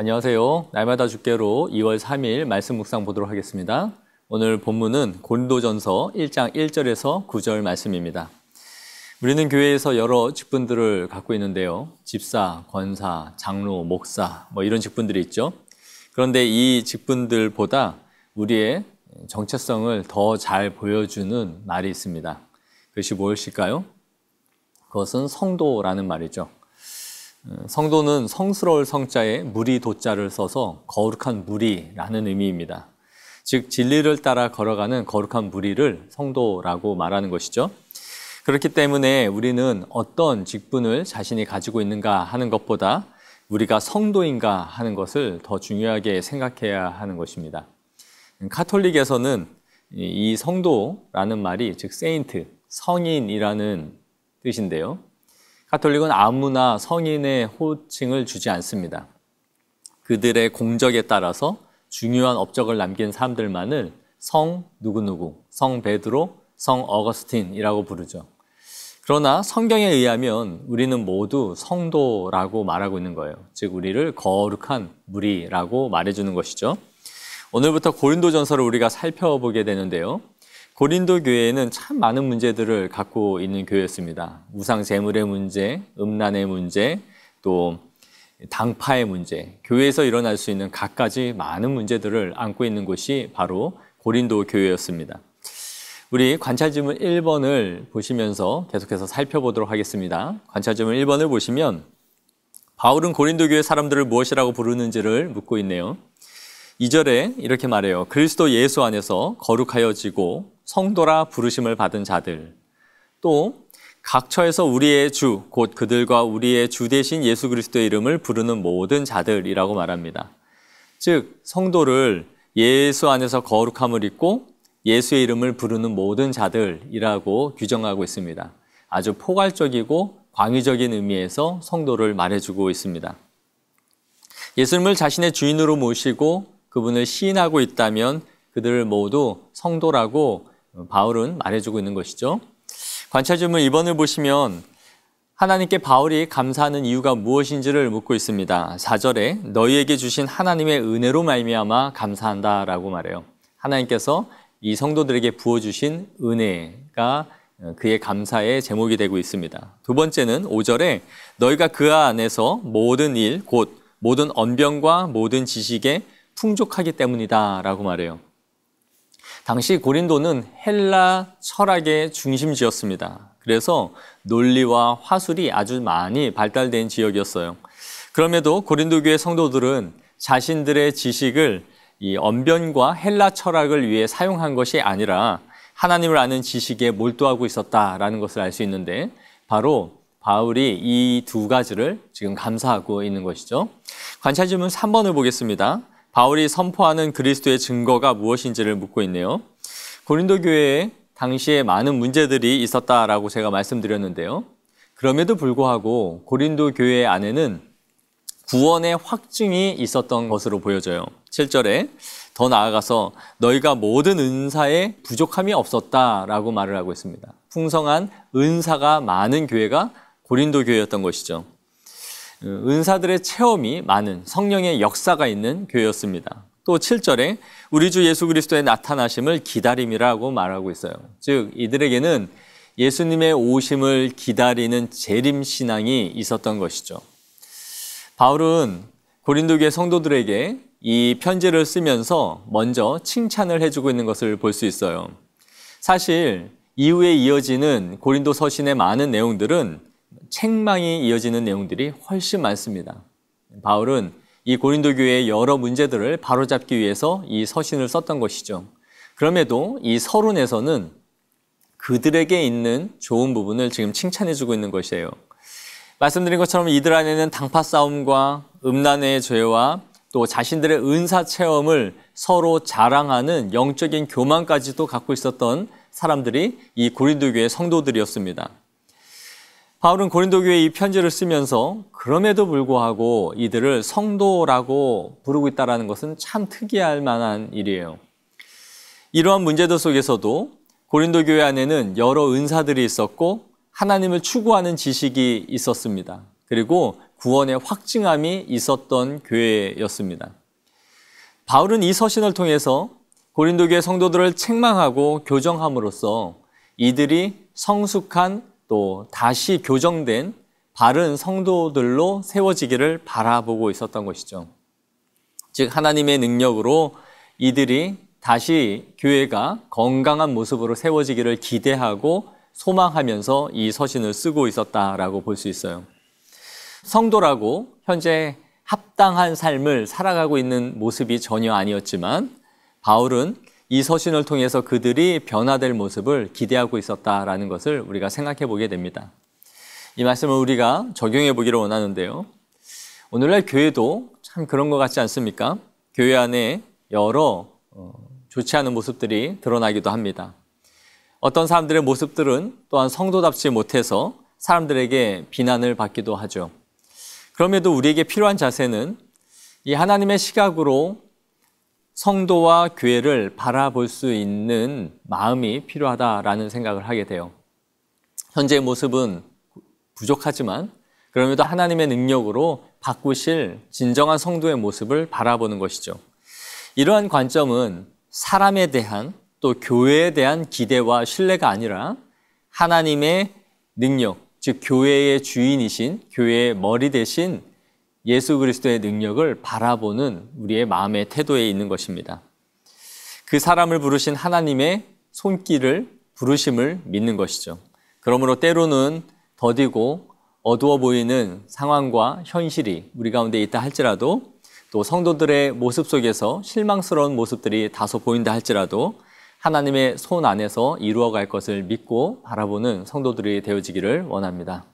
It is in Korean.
안녕하세요. 날마다 주께로 2월 3일 말씀 묵상 보도록 하겠습니다. 오늘 본문은 고린도전서 1장 1절에서 9절 말씀입니다. 우리는 교회에서 여러 직분들을 갖고 있는데요. 집사, 권사, 장로, 목사 이런 직분들이 있죠. 그런데 이 직분들보다 우리의 정체성을 더 잘 보여주는 말이 있습니다. 그것이 무엇일까요? 그것은 성도라는 말이죠. 성도는 성스러울 성자에 무리 도자를 써서 거룩한 무리라는 의미입니다. 즉 진리를 따라 걸어가는 거룩한 무리를 성도라고 말하는 것이죠. 그렇기 때문에 우리는 어떤 직분을 자신이 가지고 있는가 하는 것보다 우리가 성도인가 하는 것을 더 중요하게 생각해야 하는 것입니다. 카톨릭에서는 이 성도라는 말이 즉 세인트, 성인이라는 뜻인데요. 카톨릭은 아무나 성인의 호칭을 주지 않습니다. 그들의 공적에 따라서 중요한 업적을 남긴 사람들만을 성 누구누구, 성 베드로, 성 어거스틴이라고 부르죠. 그러나 성경에 의하면 우리는 모두 성도라고 말하고 있는 거예요. 즉 우리를 거룩한 무리라고 말해주는 것이죠. 오늘부터 고린도전서를 우리가 살펴보게 되는데요. 고린도 교회에는 참 많은 문제들을 갖고 있는 교회였습니다. 우상 제물의 문제, 음란의 문제, 또 당파의 문제, 교회에서 일어날 수 있는 갖가지 많은 문제들을 안고 있는 곳이 바로 고린도 교회였습니다. 우리 관찰지문 1번을 보시면서 계속해서 살펴보도록 하겠습니다. 관찰지문 1번을 보시면 바울은 고린도 교회 사람들을 무엇이라고 부르는지를 묻고 있네요. 2절에 이렇게 말해요. 그리스도 예수 안에서 거룩하여지고 성도라 부르심을 받은 자들, 또 각처에서 우리의 주, 곧 그들과 우리의 주 대신 예수 그리스도의 이름을 부르는 모든 자들이라고 말합니다. 즉 성도를 예수 안에서 거룩함을 입고 예수의 이름을 부르는 모든 자들이라고 규정하고 있습니다. 아주 포괄적이고 광의적인 의미에서 성도를 말해주고 있습니다. 예수님을 자신의 주인으로 모시고 그분을 시인하고 있다면 그들을 모두 성도라고 바울은 말해주고 있는 것이죠. 관찰지문 2번을 보시면 하나님께 바울이 감사하는 이유가 무엇인지를 묻고 있습니다. 4절에 너희에게 주신 하나님의 은혜로 말미암아 감사한다라고 말해요. 하나님께서 이 성도들에게 부어주신 은혜가 그의 감사의 제목이 되고 있습니다. 두 번째는 5절에 너희가 그 안에서 모든 일, 곧 모든 언변과 모든 지식에 풍족하기 때문이다 라고 말해요. 당시 고린도는 헬라 철학의 중심지였습니다. 그래서 논리와 화술이 아주 많이 발달된 지역이었어요. 그럼에도 고린도 교회 성도들은 자신들의 지식을 이 언변과 헬라 철학을 위해 사용한 것이 아니라 하나님을 아는 지식에 몰두하고 있었다라는 것을 알 수 있는데 바로 바울이 이 두 가지를 지금 감사하고 있는 것이죠. 관찰지문 3번을 보겠습니다. 바울이 선포하는 그리스도의 증거가 무엇인지를 묻고 있네요. 고린도 교회에 당시에 많은 문제들이 있었다라고 제가 말씀드렸는데요. 그럼에도 불구하고 고린도 교회 안에는 구원의 확증이 있었던 것으로 보여져요. 7절에 더 나아가서 너희가 모든 은사에 부족함이 없었다라고 말을 하고 있습니다. 풍성한 은사가 많은 교회가 고린도 교회였던 것이죠. 은사들의 체험이 많은 성령의 역사가 있는 교회였습니다. 또 7절에 우리 주 예수 그리스도의 나타나심을 기다림이라고 말하고 있어요. 즉 이들에게는 예수님의 오심을 기다리는 재림신앙이 있었던 것이죠. 바울은 고린도 교회 성도들에게 이 편지를 쓰면서 먼저 칭찬을 해주고 있는 것을 볼 수 있어요. 사실 이후에 이어지는 고린도 서신의 많은 내용들은 책망이 이어지는 내용들이 훨씬 많습니다. 바울은 이 고린도 교회의 여러 문제들을 바로잡기 위해서 이 서신을 썼던 것이죠. 그럼에도 이 서론에서는 그들에게 있는 좋은 부분을 지금 칭찬해주고 있는 것이에요. 말씀드린 것처럼 이들 안에는 당파 싸움과 음란의 죄와 또 자신들의 은사 체험을 서로 자랑하는 영적인 교만까지도 갖고 있었던 사람들이 이 고린도 교회 성도들이었습니다. 바울은 고린도 교회에 이 편지를 쓰면서 그럼에도 불구하고 이들을 성도라고 부르고 있다는 것은 참 특이할 만한 일이에요. 이러한 문제들 속에서도 고린도 교회 안에는 여러 은사들이 있었고 하나님을 추구하는 지식이 있었습니다. 그리고 구원의 확증함이 있었던 교회였습니다. 바울은 이 서신을 통해서 고린도 교회 성도들을 책망하고 교정함으로써 이들이 성숙한 또 다시 교정된 바른 성도들로 세워지기를 바라보고 있었던 것이죠. 즉 하나님의 능력으로 이들이 다시 교회가 건강한 모습으로 세워지기를 기대하고 소망하면서 이 서신을 쓰고 있었다라고 볼 수 있어요. 성도라고 현재 합당한 삶을 살아가고 있는 모습이 전혀 아니었지만 바울은 이 서신을 통해서 그들이 변화될 모습을 기대하고 있었다라는 것을 우리가 생각해 보게 됩니다. 이 말씀을 우리가 적용해 보기를 원하는데요. 오늘날 교회도 참 그런 것 같지 않습니까? 교회 안에 여러 좋지 않은 모습들이 드러나기도 합니다. 어떤 사람들의 모습들은 또한 성도답지 못해서 사람들에게 비난을 받기도 하죠. 그럼에도 우리에게 필요한 자세는 이 하나님의 시각으로 성도와 교회를 바라볼 수 있는 마음이 필요하다라는 생각을 하게 돼요. 현재의 모습은 부족하지만 그럼에도 하나님의 능력으로 바꾸실 진정한 성도의 모습을 바라보는 것이죠. 이러한 관점은 사람에 대한 또 교회에 대한 기대와 신뢰가 아니라 하나님의 능력, 즉 교회의 주인이신 교회의 머리 대신 예수 그리스도의 능력을 바라보는 우리의 마음의 태도에 있는 것입니다. 그 사람을 부르신 하나님의 손길을 부르심을 믿는 것이죠. 그러므로 때로는 더디고 어두워 보이는 상황과 현실이 우리 가운데 있다 할지라도 또 성도들의 모습 속에서 실망스러운 모습들이 다소 보인다 할지라도 하나님의 손 안에서 이루어갈 것을 믿고 바라보는 성도들이 되어지기를 원합니다.